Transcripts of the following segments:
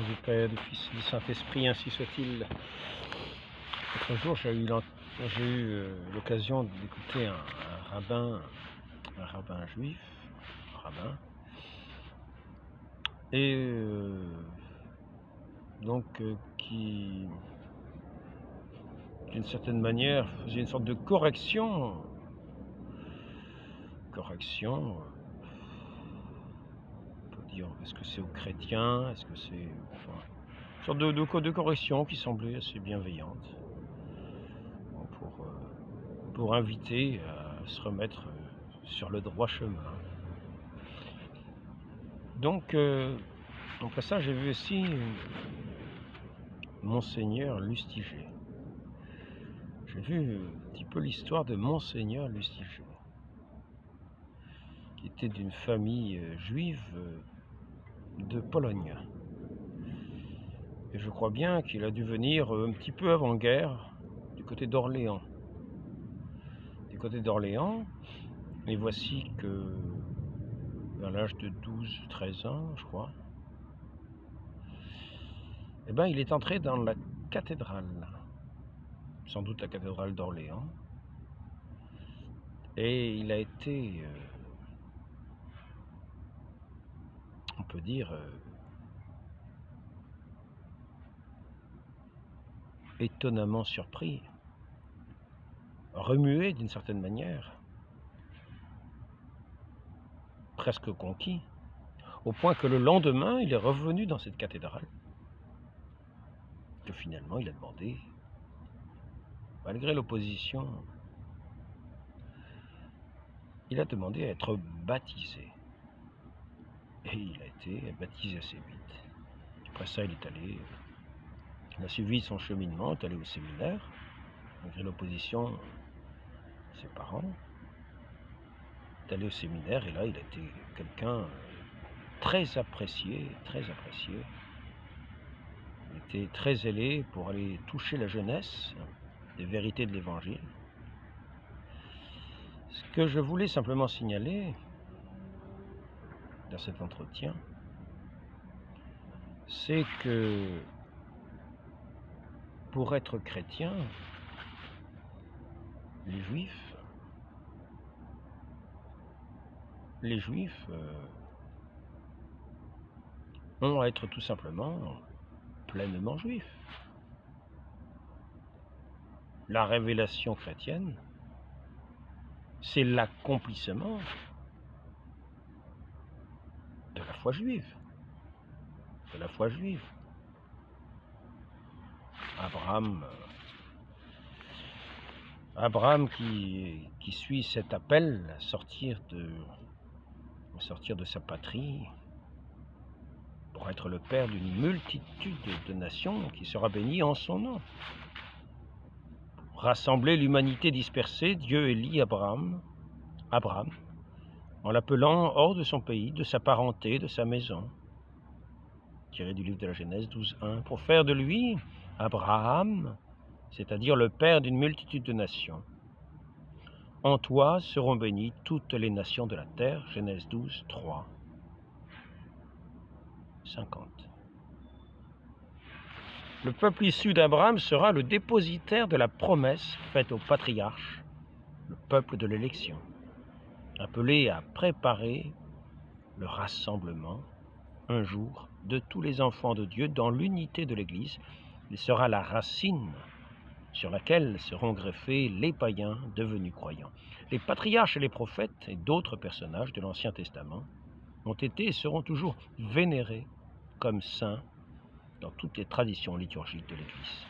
du Père, du Fils et du Saint-Esprit, ainsi soit-il. L'autre jour, j'ai eu l'occasion d'écouter un rabbin juif, et qui, d'une certaine manière, faisait une sorte de correction, on peut dire, est-ce que c'est aux chrétiens, est-ce que c'est, enfin, une sorte de correction qui semblait assez bienveillante, pour inviter à se remettre sur le droit chemin. Donc après ça, j'ai vu aussi Monseigneur Lustiger. J'ai vu un petit peu l'histoire de Monseigneur Lustiger, qui était d'une famille juive de Pologne. Et je crois bien qu'il a dû venir un petit peu avant-guerre du côté d'Orléans. Et voici que vers l'âge de 12-13 ans, je crois, eh ben, il est entré dans la cathédrale, sans doute la cathédrale d'Orléans, et il a été, on peut dire, étonnamment surpris, remué d'une certaine manière, presque conquis, au point que le lendemain, il est revenu dans cette cathédrale, que finalement il a demandé, malgré l'opposition, il a demandé à être baptisé. Et il a été baptisé assez vite. Après ça, il a suivi son cheminement, est allé au séminaire, malgré l'opposition de ses parents. Il est allé au séminaire et là, il a été quelqu'un très apprécié. Il était très zélé pour aller toucher la jeunesse des vérités de l'Évangile. Ce que je voulais simplement signaler dans cet entretien, c'est que pour être chrétien, les Juifs ont à être tout simplement pleinement juifs. La révélation chrétienne, c'est l'accomplissement de la foi juive. Abraham qui suit cet appel à sortir de sa patrie pour être le père d'une multitude de nations qui sera bénie en son nom. Pour rassembler l'humanité dispersée, Dieu élit Abraham, en l'appelant hors de son pays, de sa parenté, de sa maison, tiré du livre de la Genèse 12.1, pour faire de lui, Abraham, c'est-à-dire le père d'une multitude de nations. En toi seront bénies toutes les nations de la terre, Genèse 12.3, 50. Le peuple issu d'Abraham sera le dépositaire de la promesse faite au patriarche, le peuple de l'élection, appelé à préparer le rassemblement un jour de tous les enfants de Dieu dans l'unité de l'Église. Il sera la racine sur laquelle seront greffés les païens devenus croyants. Les patriarches et les prophètes et d'autres personnages de l'Ancien Testament ont été et seront toujours vénérés comme saints dans toutes les traditions liturgiques de l'Église.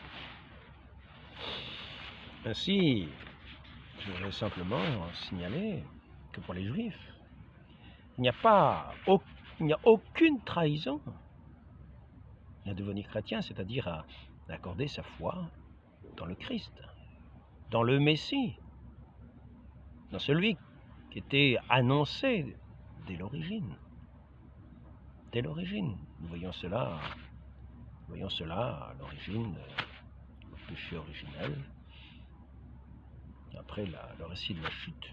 Ainsi, je voudrais simplement signaler que pour les Juifs, il n'y a aucune trahison à devenir chrétien, c'est-à-dire à accorder sa foi dans le Christ, dans le Messie, dans celui qui était annoncé dès l'origine. Nous voyons cela à l'origine, le péché originel, après le récit de la chute,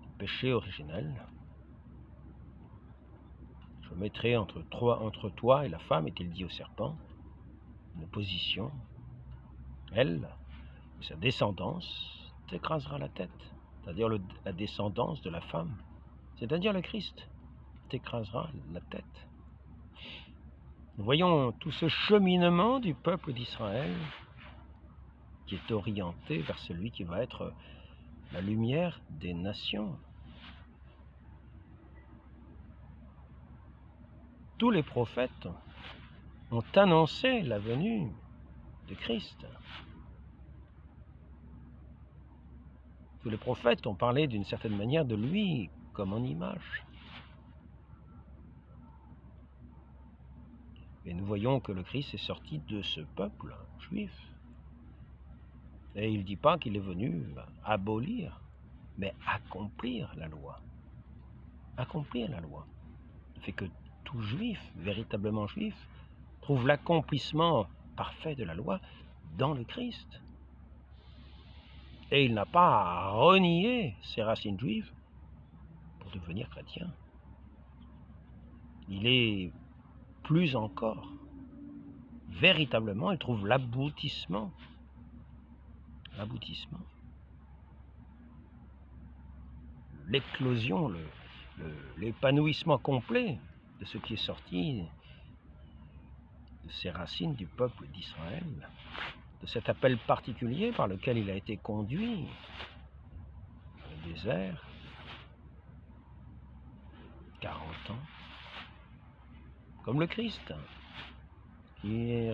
le péché originel. Je mettrai entre toi et la femme, est-il dit au serpent, une opposition. Elle, sa descendance, t'écrasera la tête, c'est-à-dire la descendance de la femme, c'est-à-dire le Christ, t'écrasera la tête. Nous voyons tout ce cheminement du peuple d'Israël qui est orienté vers celui qui va être la lumière des nations. Tous les prophètes ont annoncé la venue de Christ. Tous les prophètes ont parlé d'une certaine manière de lui comme en image. Et nous voyons que le Christ est sorti de ce peuple juif. Et il ne dit pas qu'il est venu abolir, mais accomplir la loi. Accomplir la loi. Ça fait que tout juif, véritablement juif, trouve l'accomplissement parfait de la loi dans le Christ. Et il n'a pas à renier ses racines juives pour devenir chrétien. Il est plus encore, véritablement, il trouve l'aboutissement, l'éclosion, l'épanouissement complet de ce qui est sorti de ces racines du peuple d'Israël, de cet appel particulier par lequel il a été conduit dans le désert, 40 ans, comme le Christ, qui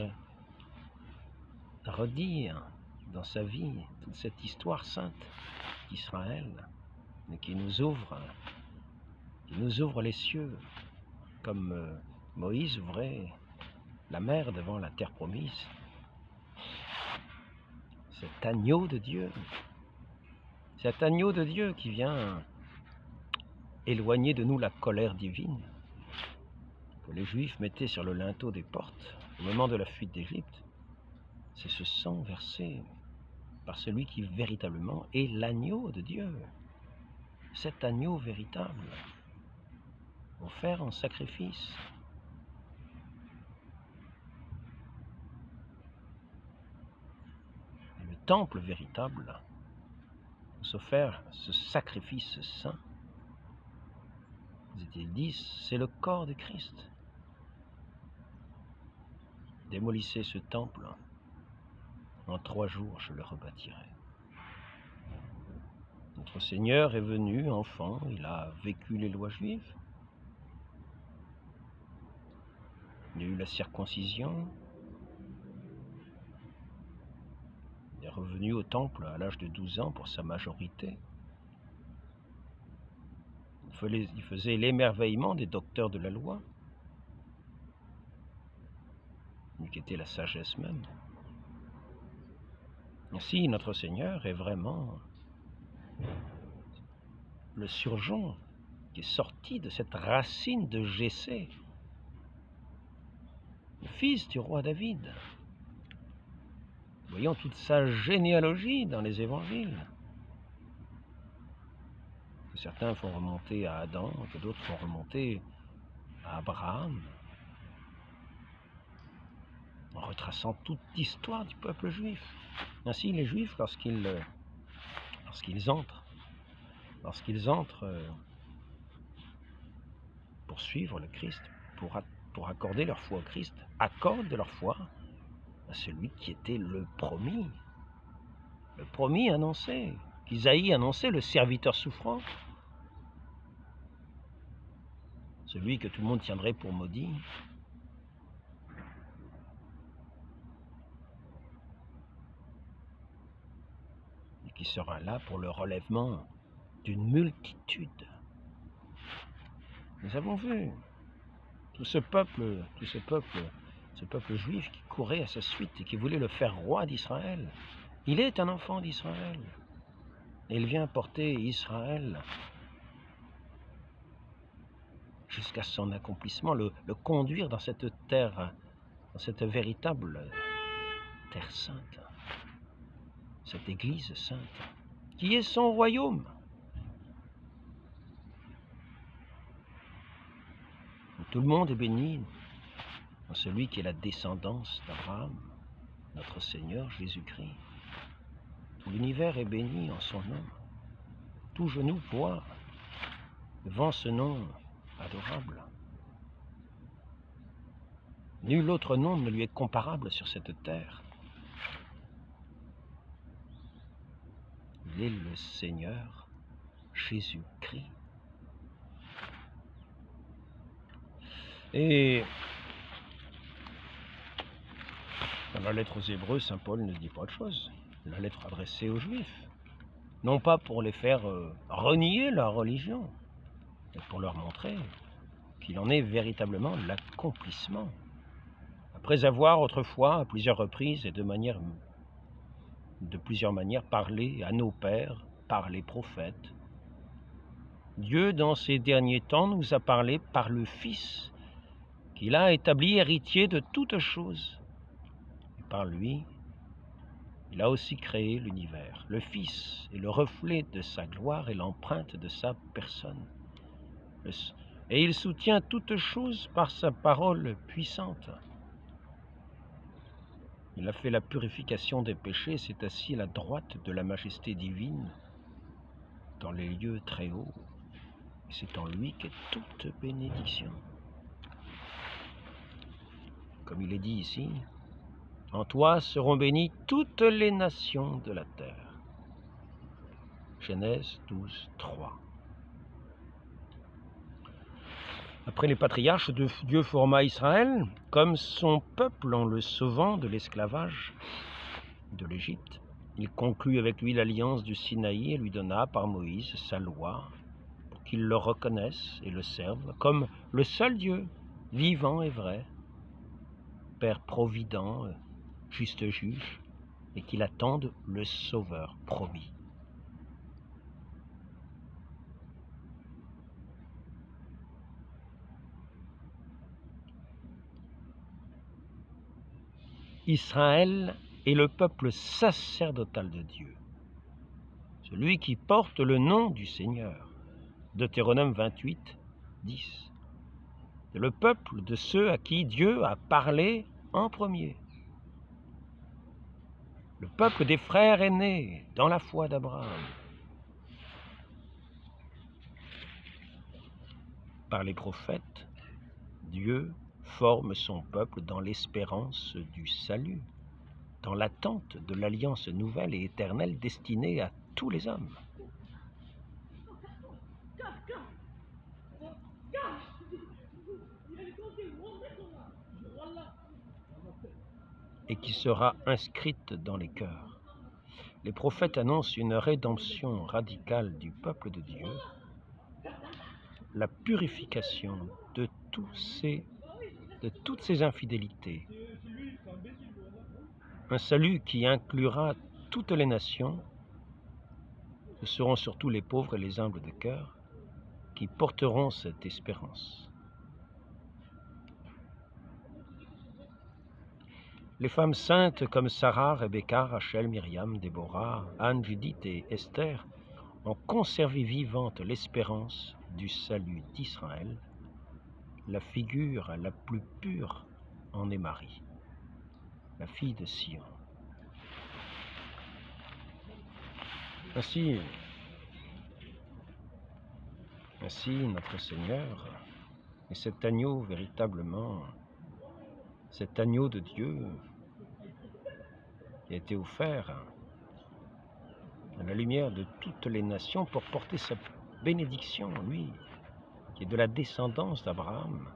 redit dans sa vie toute cette histoire sainte d'Israël, mais qui nous ouvre les cieux, comme Moïse ouvrait la mer devant la terre promise. Cet agneau de Dieu qui vient éloigner de nous la colère divine que les Juifs mettaient sur le linteau des portes au moment de la fuite d'Égypte, c'est ce sang versé par celui qui véritablement est l'agneau de Dieu, cet agneau véritable, offert en sacrifice. Le temple véritable s'offert ce sacrifice saint. Ils disent, c'est le corps de Christ. Démolissez ce temple, en 3 jours je le rebâtirai. Notre Seigneur est venu enfant, il a vécu les lois juives, il a eu la circoncision, il est revenu au temple à l'âge de 12 ans pour sa majorité. Il faisait l'émerveillement des docteurs de la loi, qui était la sagesse même. Ainsi, notre Seigneur est vraiment le surgeon qui est sorti de cette racine de Jessé, le fils du roi David. Voyons toute sa généalogie dans les évangiles. Que certains font remonter à Adam, que d'autres font remonter à Abraham, en retraçant toute l'histoire du peuple juif. Ainsi, les Juifs, lorsqu'ils entrent pour suivre le Christ, pour accorder leur foi au Christ, accordent leur foi à celui qui était le promis annoncé, qu'Isaïe annonçait, le serviteur souffrant, celui que tout le monde tiendrait pour maudit. Et qui sera là pour le relèvement d'une multitude. Nous avons vu ce peuple juif qui courait à sa suite et qui voulait le faire roi d'Israël. Il est un enfant d'Israël. Et il vient porter Israël jusqu'à son accomplissement, le conduire dans cette terre, dans cette véritable terre sainte, cette Église sainte, qui est son royaume. Tout le monde est béni en celui qui est la descendance d'Abraham, notre Seigneur Jésus-Christ. Tout l'univers est béni en son nom. Tout genou voit devant ce nom adorable. Nul autre nom ne lui est comparable sur cette terre. Il est le Seigneur Jésus-Christ. Et dans la lettre aux Hébreux, saint Paul ne dit pas autre chose. La lettre adressée aux Juifs, non pas pour les faire renier leur religion, mais pour leur montrer qu'il en est véritablement l'accomplissement. Après avoir autrefois, à plusieurs reprises et de plusieurs manières, parlé à nos pères, par les prophètes, Dieu, dans ces derniers temps, nous a parlé par le Fils, qu'il a établi héritier de toutes choses. Et par lui, il a aussi créé l'univers. Le Fils est le reflet de sa gloire et l'empreinte de sa personne. Et il soutient toutes choses par sa parole puissante. Il a fait la purification des péchés et s'est assis à la droite de la majesté divine dans les lieux très hauts. Et c'est en lui qu'est toute bénédiction. Comme il est dit ici, en toi seront bénies toutes les nations de la terre. Genèse 12, 3. Après les patriarches, Dieu forma Israël comme son peuple en le sauvant de l'esclavage de l'Égypte. Il conclut avec lui l'alliance du Sinaï et lui donna par Moïse sa loi pour qu'il le reconnaisse et le serve comme le seul Dieu, vivant et vrai, Père provident, juste juge, et qu'il attende le Sauveur promis. Israël est le peuple sacerdotal de Dieu, celui qui porte le nom du Seigneur. Deutéronome 28, 10. C'est le peuple de ceux à qui Dieu a parlé en premier. Le peuple des frères aînés dans la foi d'Abraham. Par les prophètes, Dieu forme son peuple dans l'espérance du salut, dans l'attente de l'alliance nouvelle et éternelle destinée à tous les hommes. Et qui sera inscrite dans les cœurs. Les prophètes annoncent une rédemption radicale du peuple de Dieu, la purification de toutes ces infidélités, un salut qui inclura toutes les nations. Ce seront surtout les pauvres et les humbles de cœur qui porteront cette espérance. Les femmes saintes comme Sarah, Rebecca, Rachel, Myriam, Déborah, Anne, Judith et Esther ont conservé vivante l'espérance du salut d'Israël. La figure la plus pure en est Marie, la fille de Sion. Ainsi notre Seigneur est cet agneau véritablement, cet agneau de Dieu qui a été offert à la lumière de toutes les nations pour porter sa bénédiction, lui, qui est de la descendance d'Abraham,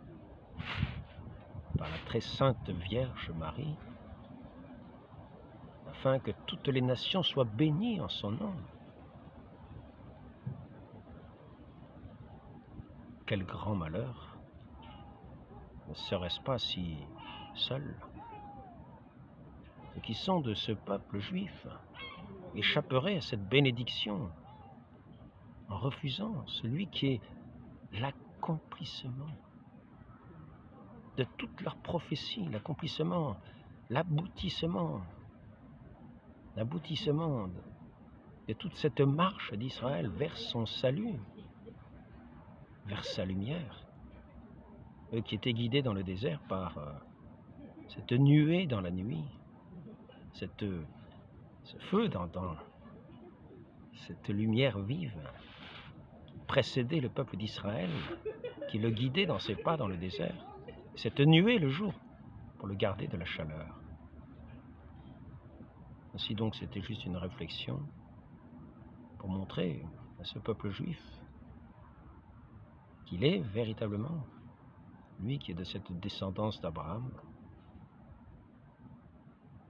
par la très sainte Vierge Marie, afin que toutes les nations soient bénies en son nom. Quel grand malheur! Ne serait-ce pas si seuls ceux qui sont de ce peuple juif échapperaient à cette bénédiction en refusant celui qui est l'accomplissement de toute leur prophétie, l'accomplissement, l'aboutissement de toute cette marche d'Israël vers son salut, vers sa lumière, eux qui étaient guidés dans le désert par cette nuée dans la nuit, ce feu dans cette lumière vive qui précédait le peuple d'Israël, qui le guidait dans ses pas dans le désert, cette nuée le jour pour le garder de la chaleur. Ainsi donc, c'était juste une réflexion pour montrer à ce peuple juif qu'il est véritablement, lui qui est de cette descendance d'Abraham,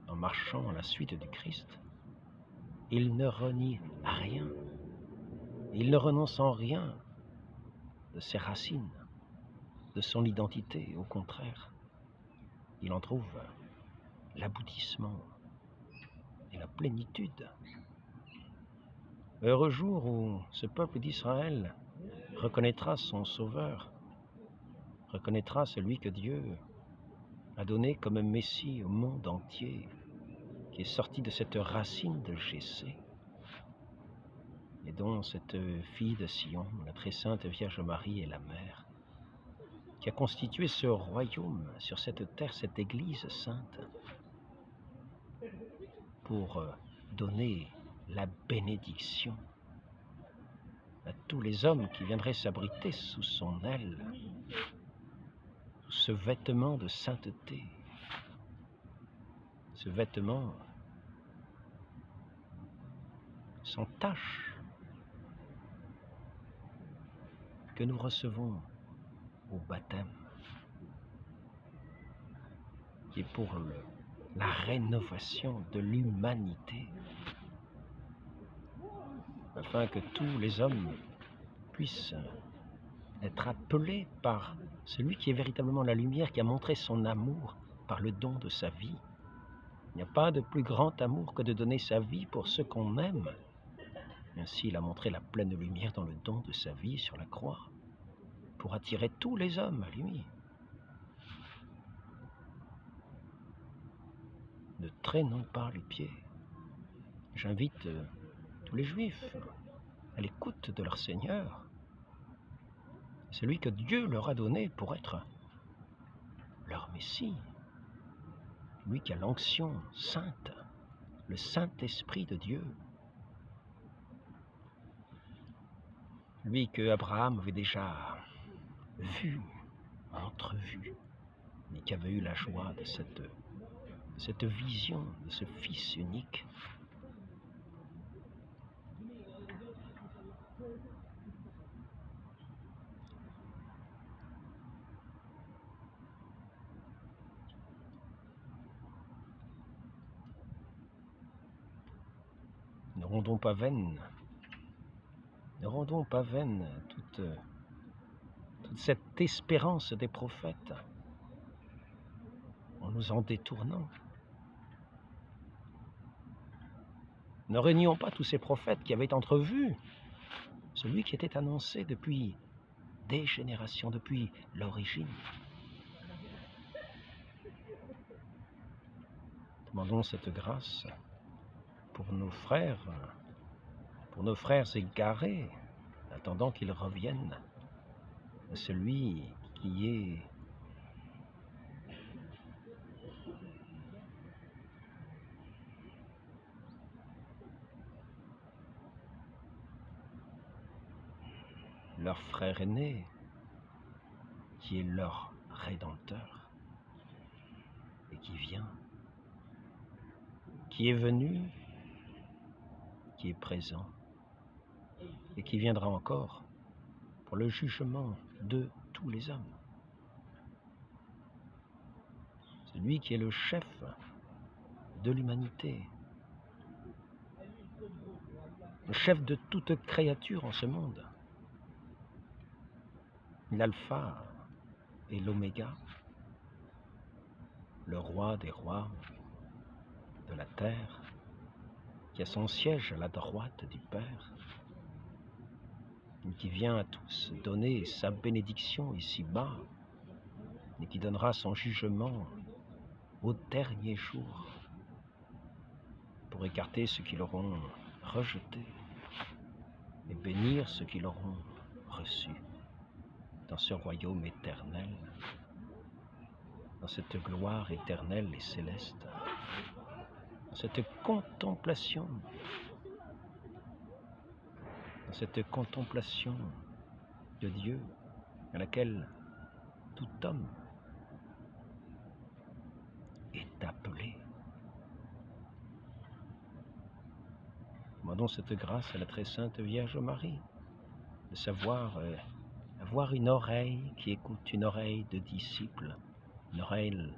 en marchant à la suite du Christ, il ne renie à rien, il ne renonce en rien de ses racines, de son identité. Au contraire, il en trouve l'aboutissement et la plénitude. Heureux jour où ce peuple d'Israël reconnaîtra son Sauveur, reconnaîtra celui que Dieu a donné comme Messie au monde entier, qui est sorti de cette racine de Jessé, et dont cette fille de Sion, la très sainte Vierge Marie, est la mère, qui a constitué ce royaume sur cette terre, cette Église sainte, pour donner la bénédiction à tous les hommes qui viendraient s'abriter sous son aile, sous ce vêtement de sainteté, ce vêtement sans tache que nous recevons au baptême, qui est pour la rénovation de l'humanité, afin que tous les hommes puissent être appelés par celui qui est véritablement la lumière, qui a montré son amour par le don de sa vie. Il n'y a pas de plus grand amour que de donner sa vie pour ceux qu'on aime. Ainsi, il a montré la pleine lumière dans le don de sa vie sur la croix, pour attirer tous les hommes à lui. Ne traînons pas les pieds. J'invite tous les Juifs à l'écoute de leur Seigneur, celui que Dieu leur a donné pour être leur Messie, lui qui a l'onction sainte, le Saint-Esprit de Dieu, lui que Abraham avait déjà vu, entrevu, et qui avait eu la joie de cette vision de ce Fils unique. Ne rendons pas vaine toute cette espérance des prophètes en nous en détournant. Ne renions pas tous ces prophètes qui avaient entrevu celui qui était annoncé depuis des générations, depuis l'origine. Demandons cette grâce pour nos frères égarés, attendant qu'ils reviennent à celui qui est leur frère aîné, qui est leur Rédempteur, et qui vient, qui est venu, qui est présent, et qui viendra encore pour le jugement de tous les hommes. C'est lui qui est le chef de l'humanité, le chef de toute créature en ce monde, l'alpha et l'oméga, le roi des rois de la terre, qui a son siège à la droite du Père, et qui vient à tous donner sa bénédiction ici-bas, et qui donnera son jugement au dernier jour, pour écarter ceux qui l'auront rejeté et bénir ceux qui l'auront reçu. dans ce royaume éternel, dans cette gloire éternelle et céleste, dans cette contemplation de Dieu à laquelle tout homme est appelé. Demandons cette grâce à la très sainte Vierge Marie, de savoir avoir une oreille qui écoute, une oreille de disciple, une oreille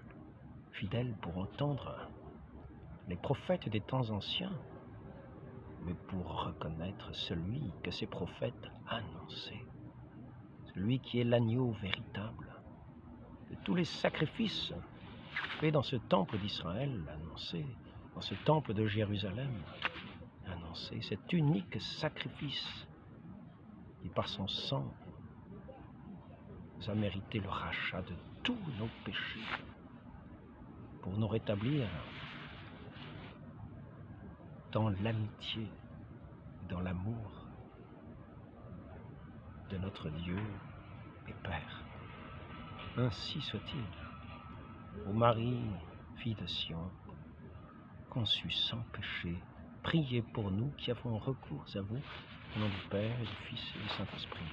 fidèle pour entendre les prophètes des temps anciens, mais pour reconnaître celui que ces prophètes annonçaient, celui qui est l'agneau véritable, de tous les sacrifices faits dans ce temple d'Israël, annoncé, dans ce temple de Jérusalem, annoncé, cet unique sacrifice qui par son sang nous a mérité le rachat de tous nos péchés pour nous rétablir dans l'amitié, dans l'amour de notre Dieu et Père. Ainsi soit-il. Ô Marie, fille de Sion, conçue sans péché, priez pour nous qui avons recours à vous, au nom du Père et du Fils et du Saint-Esprit.